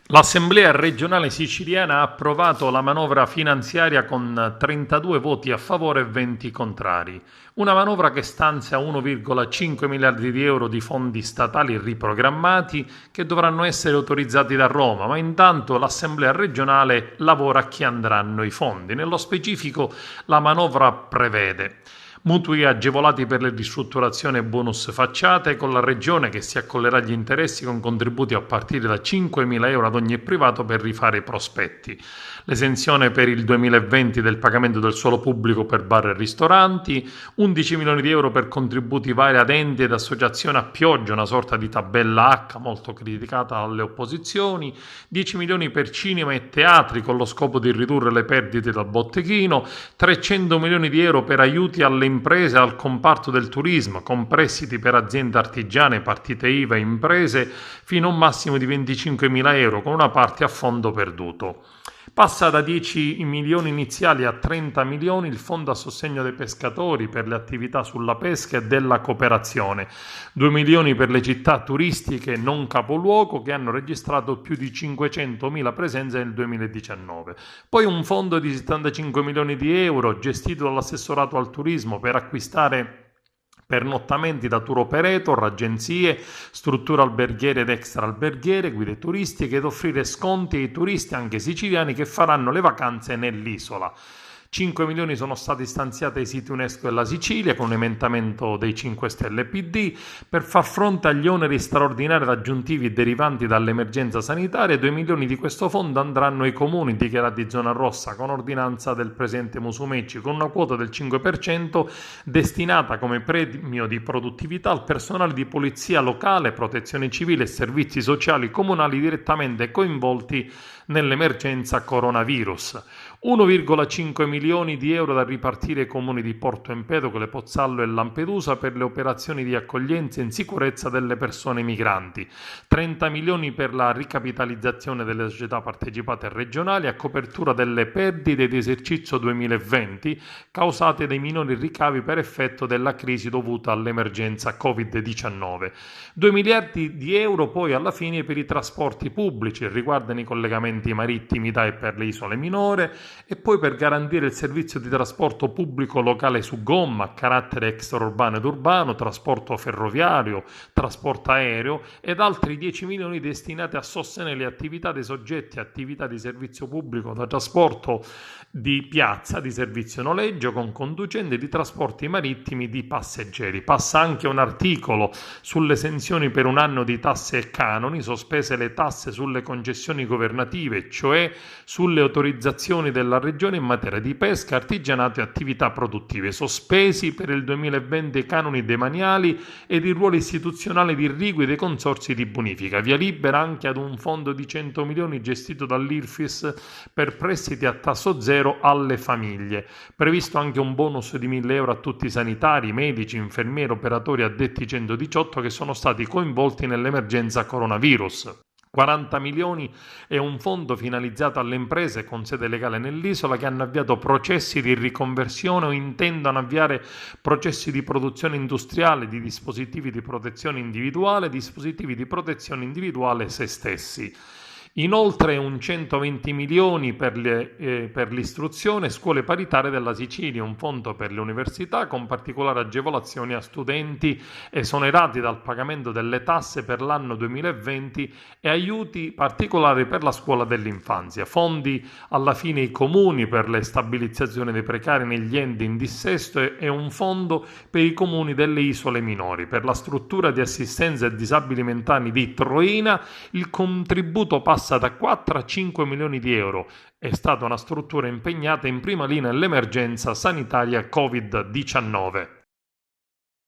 L'Assemblea regionale siciliana ha approvato la manovra finanziaria con 32 voti a favore e 20 contrari. Una manovra che stanzia 1,5 miliardi di euro di fondi statali riprogrammati che dovranno essere autorizzati da Roma, ma intanto l'Assemblea regionale lavora a chi andranno i fondi. Nello specifico la manovra prevede mutui agevolati per le ristrutturazioni e bonus facciate, con la Regione che si accollerà gli interessi con contributi a partire da 5.000 euro ad ogni privato per rifare i prospetti. L'esenzione per il 2020 del pagamento del suolo pubblico per bar e ristoranti, 11 milioni di euro per contributi vari ad enti ed associazioni a pioggia, una sorta di tabella H molto criticata dalle opposizioni, 10 milioni per cinema e teatri con lo scopo di ridurre le perdite dal botteghino, 300 milioni di euro per aiuti alle imprese e al comparto del turismo, con prestiti per aziende artigiane, partite IVA e imprese fino a un massimo di 25.000 euro, con una parte a fondo perduto. Passa da 10 milioni iniziali a 30 milioni il fondo a sostegno dei pescatori per le attività sulla pesca e della cooperazione, 2 milioni per le città turistiche non capoluogo che hanno registrato più di 500.000 presenze nel 2019. Poi un fondo di 75 milioni di euro gestito dall'assessorato al turismo per acquistare pernottamenti da tour operator, agenzie, strutture alberghiere ed extra-alberghiere, guide turistiche ed offrire sconti ai turisti anche siciliani che faranno le vacanze nell'isola. 5 milioni sono stati stanziati ai siti UNESCO della Sicilia con un emendamento dei 5 Stelle PD per far fronte agli oneri straordinari aggiuntivi derivanti dall'emergenza sanitaria. 2 milioni di questo fondo andranno ai comuni dichiarati zona rossa con ordinanza del presidente Musumeci, con una quota del 5% destinata come premio di produttività al personale di polizia locale, protezione civile e servizi sociali comunali direttamente coinvolti nell'emergenza coronavirus. 1,5 milioni di euro da ripartire ai comuni di Porto Empedocle, Pozzallo e Lampedusa per le operazioni di accoglienza in sicurezza delle persone migranti. 30 milioni per la ricapitalizzazione delle società partecipate regionali a copertura delle perdite di esercizio 2020 causate dai minori ricavi per effetto della crisi dovuta all'emergenza Covid-19. 2 miliardi di euro poi alla fine per i trasporti pubblici, riguardano i collegamenti marittimi da e per le isole minore, e poi per garantire il servizio di trasporto pubblico locale su gomma a carattere extraurbano ed urbano, trasporto ferroviario, trasporto aereo ed altri 10 milioni destinati a sostenere le attività dei soggetti a attività di servizio pubblico da trasporto di piazza, di servizio noleggio con conducente di trasporti marittimi di passeggeri. Passa anche un articolo sulle esenzioni per un anno di tasse e canoni, sospese le tasse sulle concessioni governative, cioè sulle autorizzazioni della Regione in materia di pesca, artigianato e attività produttive, sospesi per il 2020 i canoni demaniali ed il ruolo istituzionale di irrigui dei consorzi di bonifica. Via libera anche ad un fondo di 100 milioni gestito dall'IRFIS per prestiti a tasso zero alle famiglie. Previsto anche un bonus di 1.000 euro a tutti i sanitari, medici, infermieri, operatori addetti 118 che sono stati coinvolti nell'emergenza coronavirus. 40 milioni è un fondo finalizzato alle imprese con sede legale nell'isola che hanno avviato processi di riconversione o intendono avviare processi di produzione industriale di dispositivi di protezione individuale, dispositivi di protezione individuale se stessi. Inoltre un 120 milioni per l'istruzione e scuole paritarie della Sicilia, un fondo per le università con particolari agevolazioni a studenti esonerati dal pagamento delle tasse per l'anno 2020 e aiuti particolari per la scuola dell'infanzia. Fondi alla fine ai comuni per le stabilizzazioni dei precari negli enti in dissesto e un fondo per i comuni delle isole minori. Per la struttura di assistenza ai disabili mentali di Troina il contributo passa da 4 a 5 milioni di euro. È stata una struttura impegnata in prima linea nell'emergenza sanitaria Covid-19.